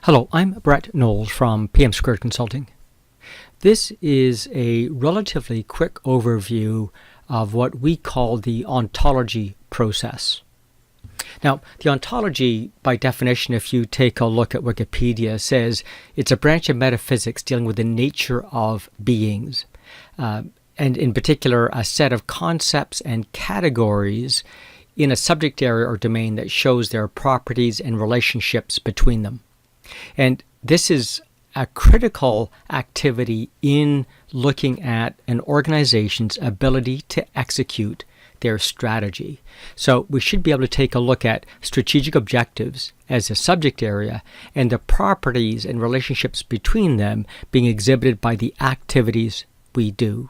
Hello, I'm Brett Knowles from PM Squared Consulting. This is a relatively quick overview of what we call the ontology process. Now, the ontology, by definition, if you take a look at Wikipedia, says it's a branch of metaphysics dealing with the nature of beings, and in particular, a set of concepts and categories in a subject area or domain that shows their properties and relationships between them. And this is a critical activity in looking at an organization's ability to execute their strategy. So we should be able to take a look at strategic objectives as a subject area and the properties and relationships between them being exhibited by the activities we do.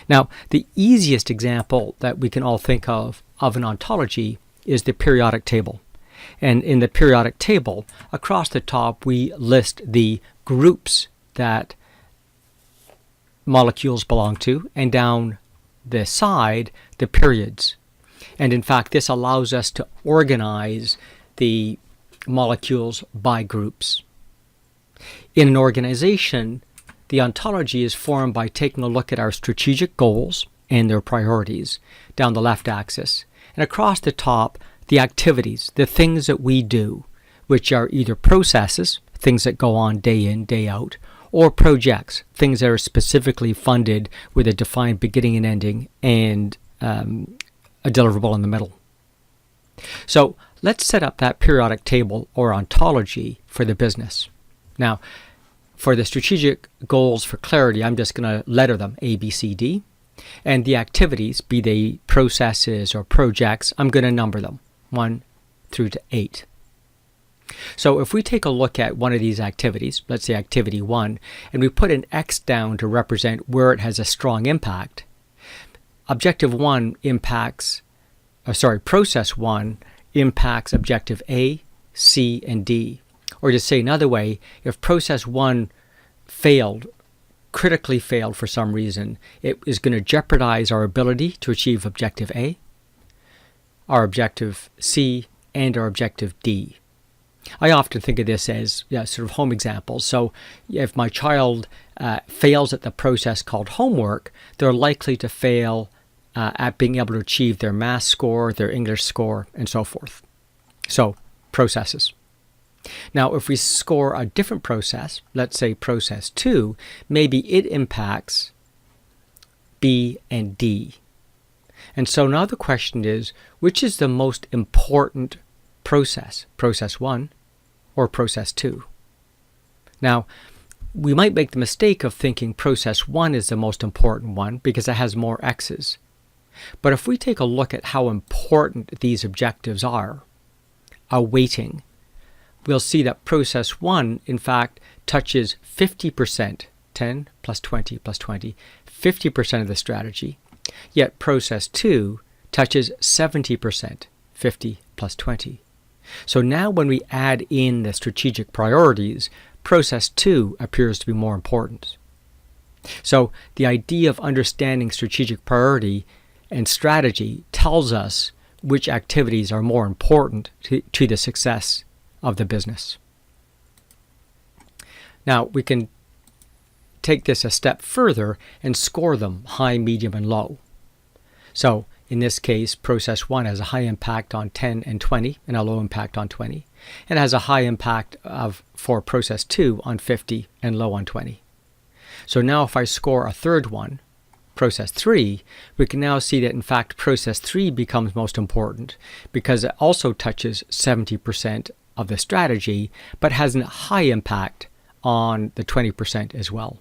Now, the easiest example that we can all think of an ontology is the periodic table. And in the periodic table, across the top, we list the groups that molecules belong to, and down the side, the periods. And in fact, this allows us to organize the molecules by groups. In an organization, the ontology is formed by taking a look at our strategic goals and their priorities down the left axis. And across the top, the activities, the things that we do, which are either processes, things that go on day in, day out, or projects, things that are specifically funded with a defined beginning and ending and a deliverable in the middle. So let's set up that periodic table or ontology for the business. Now, for the strategic goals, for clarity, I'm just going to letter them A, B, C, D. And the activities, be they processes or projects, I'm going to number them 1 through to 8. So if we take a look at one of these activities, let's say activity 1, and we put an X down to represent where it has a strong impact, objective 1 impacts, process 1 impacts objective A, C, and D. Or to say another way, if process 1 critically failed for some reason, it is going to jeopardize our ability to achieve objective A, our objective C, and our objective D. I often think of this as sort of home examples. So if my child fails at the process called homework, they're likely to fail at being able to achieve their math score, their English score, and so forth. So processes. Now, if we score a different process, let's say process 2, maybe it impacts B and D. And so now the question is, which is the most important process? Process 1 or process 2? Now, we might make the mistake of thinking process 1 is the most important one because it has more X's. But if we take a look at how important these objectives are, a weighting, we'll see that process 1, in fact, touches 50%, 10 plus 20 plus 20, 50% of the strategy, yet process 2 touches 70%, 50 plus 20. So now when we add in the strategic priorities, process 2 appears to be more important. So the idea of understanding strategic priority and strategy tells us which activities are more important to the success of the business. Now we can take this a step further and score them high, medium, and low. So in this case, process 1 has a high impact on 10 and 20 and a low impact on 20, and has a high impact for process 2 on 50 and low on 20. So now if I score a third one, process 3, we can now see that in fact process 3 becomes most important because it also touches 70% of the strategy, but has a high impact on the 20% as well.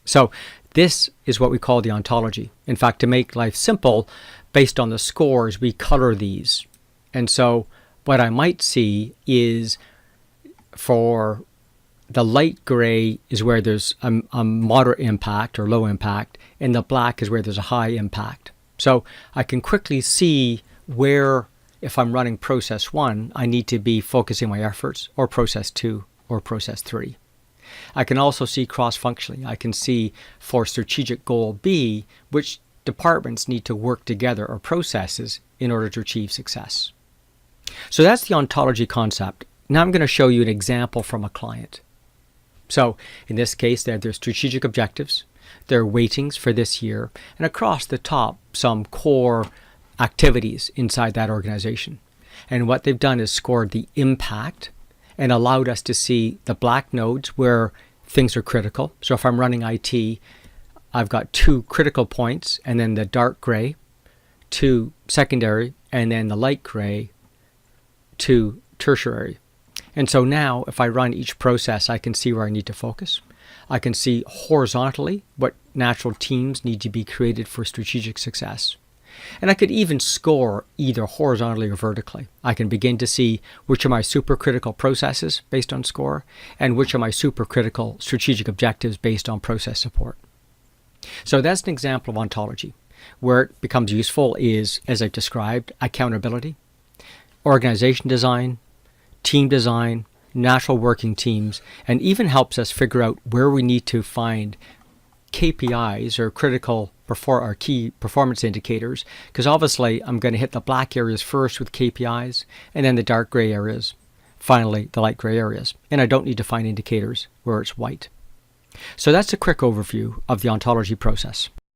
So this is what we call the ontology. In fact, to make life simple, based on the scores, we color these. And so what I might see is for the light gray is where there's a moderate impact or low impact, and the black is where there's a high impact. So I can quickly see where, if I'm running process 1, I need to be focusing my efforts, or process 2, or process 3. I can also see cross-functionally. I can see for strategic goal B, which departments need to work together or processes in order to achieve success. So that's the ontology concept. now I'm going to show you an example from a client. So in this case, they have their strategic objectives, their weightings for this year, and across the top, some core activities inside that organization. And what they've done is scored the impact and allowed us to see the black nodes where things are critical. So if I'm running IT, I've got 2 critical points, and then the dark gray, 2 secondary, and then the light gray, 2 tertiary. And so now if I run each process, I can see where I need to focus. I can see horizontally what natural teams need to be created for strategic success. And I could even score either horizontally or vertically. I can begin to see which are my supercritical processes based on score, and which are my supercritical strategic objectives based on process support. So that's an example of ontology. Where it becomes useful is, as I've described, accountability, organization design, team design, natural working teams, and even helps us figure out where we need to find KPIs or critical or key performance indicators, because obviously I'm going to hit the black areas first with KPIs, and then the dark gray areas, finally the light gray areas. And I don't need to find indicators where it's white. So that's a quick overview of the ontology process.